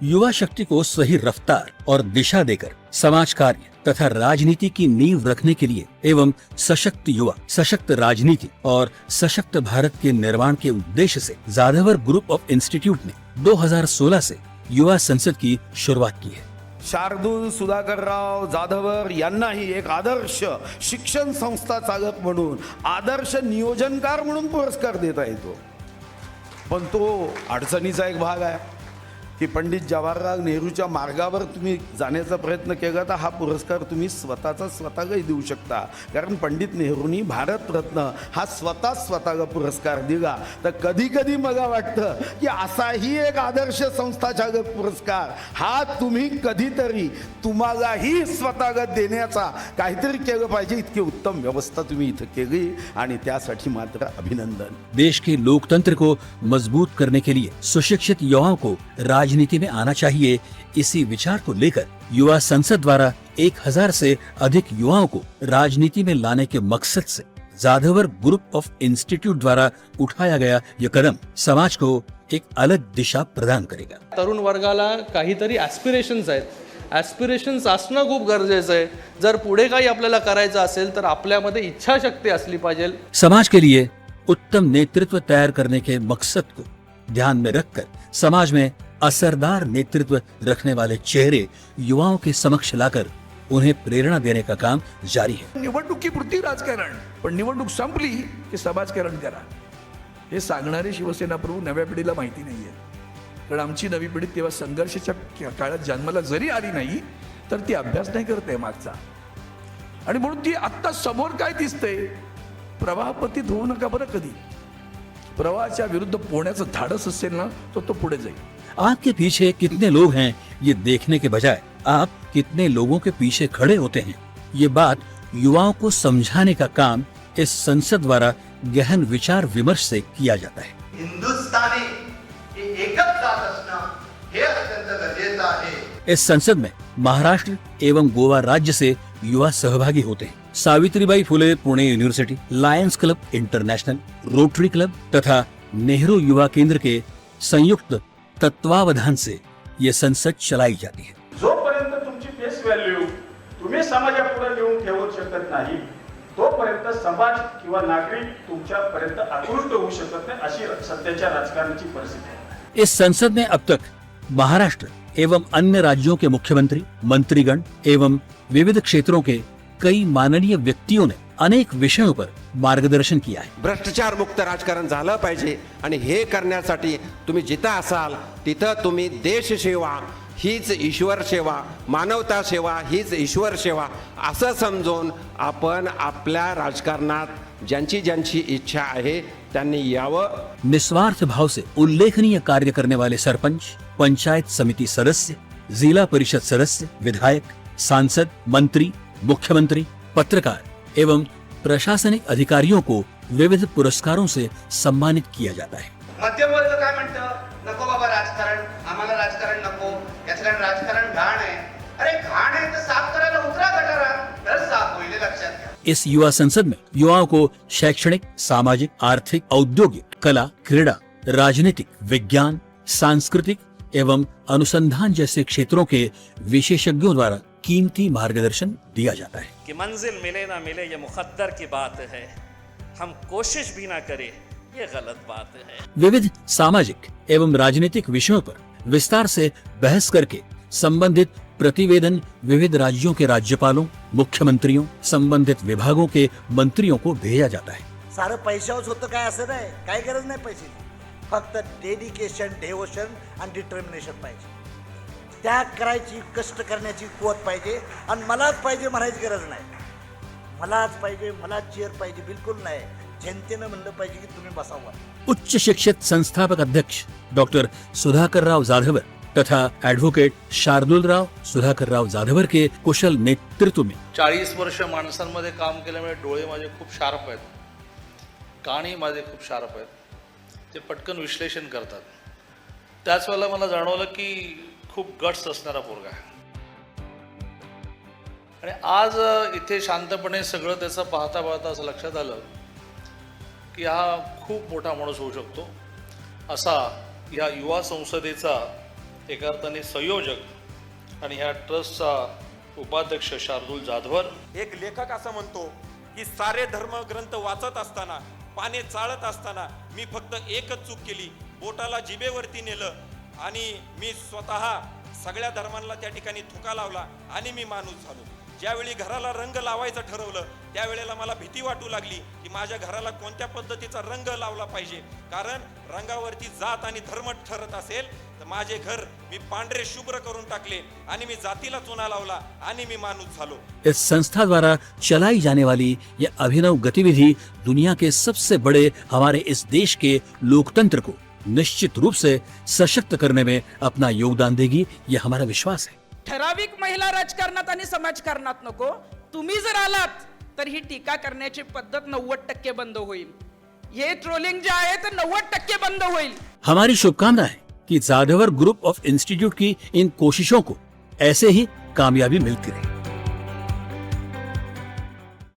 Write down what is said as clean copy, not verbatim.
युवा शक्ति को सही रफ्तार और दिशा देकर समाज कार्य तथा राजनीति की नींव रखने के लिए एवं सशक्त युवा, सशक्त राजनीति और सशक्त भारत के निर्माण के उद्देश्य से जाधवर ग्रुप ऑफ इंस्टीट्यूट ने 2016 से युवा संसद की शुरुआत की है। शार्दूल सुधाकरराव जाधवर यांनाही एक आदर्श शिक्षण संस्था चालक म्हणून, आदर्श नियोजनकार म्हणून पुरस्कार देता येतो। पण तो अडचणीचा एक भाग आहे की पंडित जवाहरलाल नेहरूच्या मार्गावर तुम्ही जाण्याचा प्रयत्न केला तर हा पुरस्कार तुम्ही स्वतःला देऊ शकता, कारण पंडित नेहरूंनी भारतरत्न हा स्वतःला पुरस्कार दिला। तर कधी कधी मला वाटतं की असाही एक आदर्श संस्थाचालक पुरस्कार हा तुम्ही कधीतरी तुम्हालाही स्वतःला देण्याचा काहीतरी केलं पाहिजे। इतकी उत्तम व्यवस्था तुम्ही इथं केली आणि त्यासाठी मात्र अभिनंदन। देश के लोकतंत्र को मजबूत करने के लिए सुशिक्षित युवाओं को राजनीति में आना चाहिए, इसी विचार को लेकर युवा संसद द्वारा 1000 से अधिक युवाओं को राजनीति में लाने के मकसद से जाधवर ग्रुप ऑफ इंस्टीट्यूट द्वारा उठाया गया यह कदम समाज को एक अलग दिशा प्रदान करेगा। तरुण वर्गाला काहीतरी ॲस्पिरेशन्स आहेत, ॲस्पिरेशन्स असणं खूप गरजेचं आहे। जर पुढे काही आपल्याला करायचं असेल तर आपल्यामध्ये इच्छाशक्ती असली पाहिजे। समाज के लिए उत्तम नेतृत्व तैयार करने के मकसद को ध्यान में रखकर समाज में असरदार नेतृत्व रखने वाले चेहरे युवाओं के समक्ष लाकर उन्हें प्रेरणा देने का काम जारी है। निवडणुकीपुरती राजकारण, पण निवडणूक संपली की समाजकारण करा हे सांगणारे शिवसेना प्रभू नव्या पिढीला माहिती नाहीये। कारण आमची नवी पिढी तेव्हा संघर्षाच्या काळात जन्माला जरी आली नाही तर ती अभ्यास नाही करते मागचा, आणि म्हणून ती आत्ता समोर काय दिसतंय, प्रवाहपतीत होऊ नका बरं। कधी प्रवाहाच्या विरुद्ध पोहण्याचं धाडस असेल ना तो पुढे जाईल। आपके पीछे कितने लोग हैं ये देखने के बजाय आप कितने लोगों के पीछे खड़े होते हैं, ये बात युवाओं को समझाने का काम इस संसद द्वारा गहन विचार विमर्श से किया जाता है। हिंदुस्तानी हे एकच जात असणं हे अत्यंत गरजेचं आहे। इस संसद में महाराष्ट्र एवं गोवा राज्य से युवा सहभागी होते हैं। Savitribai Phule Pune university, Lions club international, Rotary club तथा नेहरू युवा केंद्र के संयुक्त तत्वावधान से ये संसद चलाई जाती है। जोपर्यंत तुमची फेस व्हॅल्यू तुम्ही समाजापुढे नेऊन ठेवू शकत नाही तोपर्यंत समाज किंवा नागरिक तुमच्यापर्यंत आकृष्ट होऊ शकत नाही, अशी सध्याच्या राजकारणाची परिस्थिती आहे। इस संसद में अब तक महाराष्ट्र एवं अन्य राज्यों के मुख्यमंत्री, मंत्रीगण एवं विविध क्षेत्रों के कई माननीय व्यक्तियों ने अनेक विषयों पर मार्गदर्शन किया है। भ्रष्टाचार मुक्त राजकारण झालं पाहिजे आणि हे करण्यासाठी तुम्ही जिथं असाल तिथं तुम्ही देश सेवा हीच ईश्वर सेवा, मानवता सेवा हीच ईश्वर सेवा असं समजून आपण आपल्या राजकारणात ज्यांची ज्यांची इच्छा आहे त्यांनी यावं। निस्वार्थ भाव से उल्लेखनीय कार्य करने वाले सरपंच, पंचायत समिति सदस्य, जिला परिषद सदस्य, विधायक, सांसद, मंत्री, मुख्यमंत्री, पत्रकार एवं प्रशासनिक अधिकारियों को विविध पुरस्कारों से सम्मानित किया जाता है। मध्यम वर्ग काय म्हणतं, नको बाबा राजकारण, आम्हाला राजकारण नको, याचं राजकारण घाण आहे। अरे घाण आहे तर साफ करायला उतरा गटारात, तर साफ होईल, लक्षात घ्या। इस युवा संसद में युवाओं को शैक्षणिक, सामाजिक, आर्थिक, औद्योगिक, कला, क्रीड़ा, राजनीतिक, विज्ञान, सांस्कृतिक एवं अनुसंधान जैसे क्षेत्रों के विशेषज्ञों द्वारा कीमती मार्गदर्शन दिया जाता है। कि मंजिल मिले ना मिले ये मुकद्दर की बात है, हम कोशिश भी ना करें ये गलत बात है। विविध सामाजिक एवं राजनीतिक विषयों पर विस्तार से बहस करके संबंधित प्रतिवेदन विविध राज्यों के राज्यपालों, मुख्यमंत्रियों, संबंधित विभागों के मंत्रियों को भेजा जाता है। सारं पैशावर होतं काय असं नाही, काय गरज नाही पैशाची, फक्त डेडिकेशन, डेवोशन आणि डिटर्मिनेशन पाहिजे। त्याग करायची, कष्ट करण्याची कुवत पाहिजे, आणि मलाच पाहिजे म्हणायची गरज नाही। मलाच पाहिजे, मलाच चेअर पाहिजे बिलकुल नाही, जनतेनं म्हणलं पाहिजे की तुम्ही बसावा। उच्च शिक्षित संस्थापक अध्यक्ष डॉक्टर सुधाकरराव जाधवर तथा एडवोकेट शार्दूलराव सुधाकरराव जाधवर के कुशल नेतृत्व में 40 वर्ष माणसांमध्ये काम केल्यामुळे डोळे माझे खूप शार्प आहेत, कानही माझे खूप शार्प आहेत, ते पटकन विश्लेषण करतात। त्याच वेळेला मला जाणवलं की खूप गट्स असणारा पोरगा आहे, आणि आज इथे शांतपणे सगळं त्याचं पाहता पाहता असं लक्षात आलं की हा खूप मोठा माणूस होऊ शकतो। असा या युवा संसदेचा एका अर्थाने संयोजक आणि ह्या ट्रस्टचा उपाध्यक्ष शार्दूल जाधवर. एक लेखक असं म्हणतो की सारे धर्म ग्रंथ वाचत असताना, पाने चाळत असताना मी फक्त एकच चूक केली, बोटाला जिभेवरती नेलं आणि मी स्वतः सगळ्या धर्मांना त्या ठिकाणी थुका लावला आणि मी माणूस झालो. ज्यावेळी घराला रंग लावायचं ठरवलं त्यावेळेला मला भीती वाटू लागली की माझ्या घराला कोणत्या पद्धतीचा रंग लावला पाहिजे, कारण रंगावरती जात आणि धर्म ठरत असेल तर माझे घर मी पांढरे शुभ्र करून टाकले आणि मी जातीला चुना लावला आणि मी माणूस झालो. इस संस्था द्वारा चलाई जाने वाली यह अभिनव गतिविधि दुनिया के सबसे बड़े हमारे इस देश के लोकतंत्र को निश्चित रूप से सशक्त करने में अपना योगदान देगी, यह हमारा विश्वास है. ठराविक महिला राजकारणात आणि समाजकारणात नको, तुम्ही जर आलात तर ही टीका करण्याची पद्धत 90% बंद होईल. हे ट्रोलिंग जे आहे ते 90% बंद होईल. हमारी शुभकामना है कि जाधवर ग्रुप ऑफ इंस्टीट्यूट की इन कोशिशों को ऐसे ही कामयाबी मिलती रहे.